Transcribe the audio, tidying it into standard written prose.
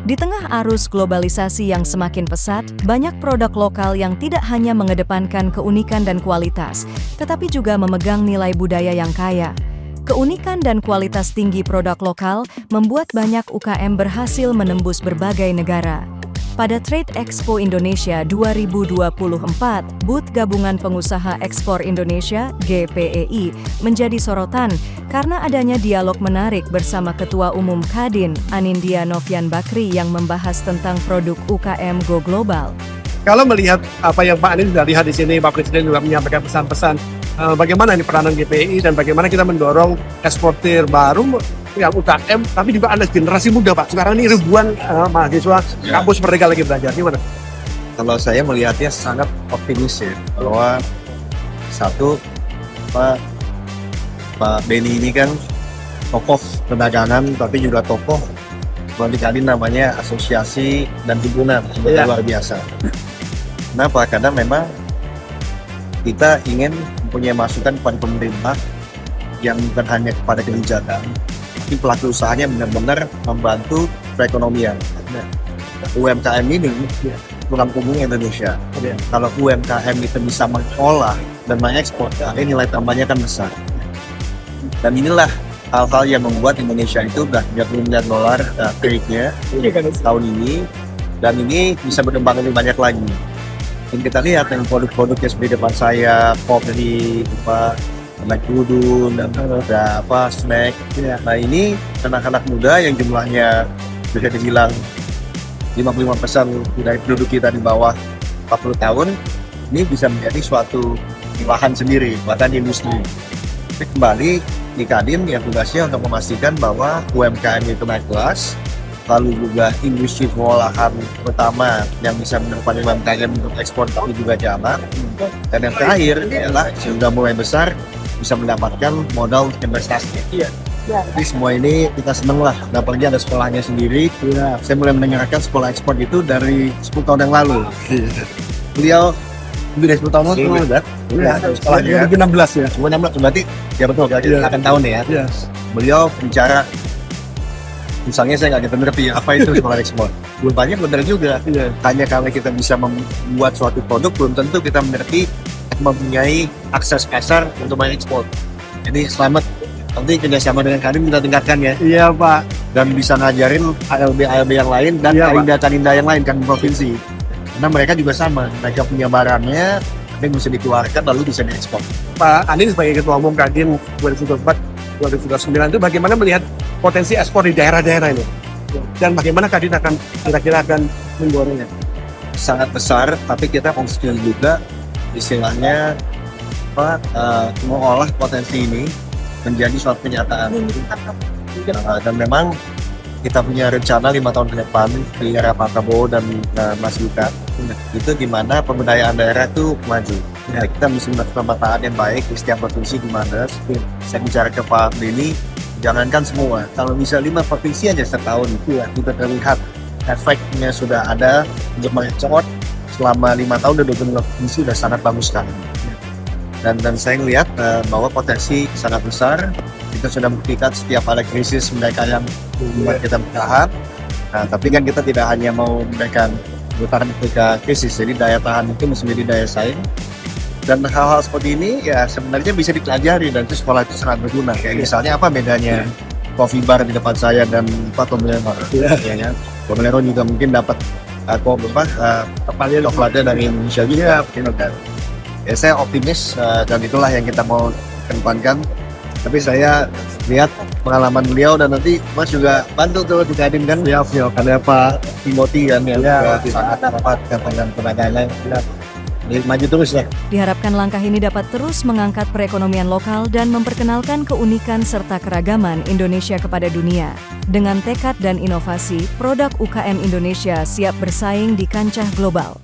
Di tengah arus globalisasi yang semakin pesat, banyak produk lokal yang tidak hanya mengedepankan keunikan dan kualitas, tetapi juga memegang nilai budaya yang kaya. Keunikan dan kualitas tinggi produk lokal membuat banyak UKM berhasil menembus berbagai negara. Pada Trade Expo Indonesia 2024, booth Gabungan Pengusaha Ekspor Indonesia (GPEI) menjadi sorotan karena adanya dialog menarik bersama Ketua Umum Kadin, Anindya Novian Bakri yang membahas tentang produk UKM Go Global. Kalau melihat apa yang Pak Anies sudah lihat di sini, Pak Presiden juga menyampaikan pesan-pesan bagaimana ini peranan GPI dan bagaimana kita mendorong eksportir baru yang UKM, tapi juga ada generasi muda Pak. Sekarang ini ribuan mahasiswa kampus Merdeka lagi belajar. Gimana? Kalau saya melihatnya sangat optimis ya, bahwa satu Pak Beni ini kan tokoh perdagangan, tapi juga tokoh kalau di Kadin namanya asosiasi dan himpunan, luar biasa. Kenapa? Karena memang kita ingin mempunyai masukan kepada pemerintah yang bukan hanya kepada kebijakan, tapi pelaku usahanya benar-benar membantu perekonomian. UMKM ini tulang punggung Indonesia. Kalau UMKM itu bisa mengolah dan mengekspor, ini nilai tambahnya kan besar. Dan inilah hal-hal yang membuat Indonesia itu udah $30 miliar trade-nya tahun ini, dan ini bisa berkembang lebih banyak lagi. Dan kita lihat yang produk-produknya seperti depan saya, kopi, snack udun, dan ada snack. Nah ini anak-anak muda yang jumlahnya bisa dibilang 55% dari penduduk kita di bawah 40 tahun, ini bisa menjadi suatu lahan sendiri, bahkan industri. Tapi kembali di Kadin yang tugasnya untuk memastikan bahwa UMKM itu naik kelas, lalu juga industri pengolahan pertama yang bisa menempatkan UMKM untuk ekspor tapi juga jalan. Dan yang terakhir adalah sudah mulai besar bisa mendapatkan modal investasi. Jadi semua ini kita seneng lah, dapatnya ada sekolahnya sendiri. Saya mulai mendengarkan sekolah ekspor itu dari 10 tahun yang lalu. Beliau lebih dari 10 tahun lalu udah. Sekolahnya 2016 ya. 2016 berarti ya betul, 8 tahun ya. Beliau bicara, misalnya saya nggak ngerti apa itu sekolah ekspor. Belum banyak benar juga. Hanya kalau kita bisa membuat suatu produk, belum tentu kita mengerti mempunyai akses pasar untuk mengekspor. Jadi selamat, nanti kerjasama dengan Kadin kita tingkatkan ya. Iya Pak. Dan bisa ngajarin ALB yang lain dan Kadinda yang lain kan provinsi. Karena mereka juga sama, mereka punya barangnya, yang bisa dikeluarkan lalu bisa diekspor. Pak Anies sebagai Ketua Umum Kadin 2024-2029 itu bagaimana melihat potensi ekspor di daerah-daerah ini? Dan bagaimana Kadin akan kira-kira akan mendorongnya? Sangat besar, tapi kita konsisten juga istilahnya mengolah potensi ini menjadi suatu kenyataan. Dan memang kita punya rencana 5 tahun ke depan di era Pak Prabowo dan Mas Yuka, itu gimana pemberdayaan daerah itu maju. Kita mesti melakukan pemetaan yang baik di setiap provinsi gimana. Saya bicara ke Pak Beni, jangankan semua, kalau bisa 5 provinsi aja setahun kita terlihat efeknya sudah ada untuk mengekspor. Selama 5 tahun dan 20 provinsi sudah sangat bagus sekali. Dan saya melihat bahwa potensi sangat besar. Kita sudah buktikan setiap ada krisis mereka yang membuat kita bertahan. Nah, tapi kan kita tidak hanya mau memberikan bertahan ketika krisis, jadi daya tahan itu mesti menjadi daya saing. Dan hal-hal seperti ini ya sebenarnya bisa dipelajari dan itu sekolah itu sangat berguna. Kayak misalnya apa bedanya coffee bar di depan saya dan Toblerone. Toblerone juga mungkin dapat coklatnya dari Indonesia juga. Ya saya optimis dan itulah yang kita mau kedepankan. Tapi saya lihat pengalaman beliau dan nanti Mas juga bantu tuh di Kadin kan. Ada Pak Timothy kan yang sangat rapat dengan perdagangan. Maju terus ya. Diharapkan langkah ini dapat terus mengangkat perekonomian lokal dan memperkenalkan keunikan serta keragaman Indonesia kepada dunia. Dengan tekad dan inovasi, produk UKM Indonesia siap bersaing di kancah global.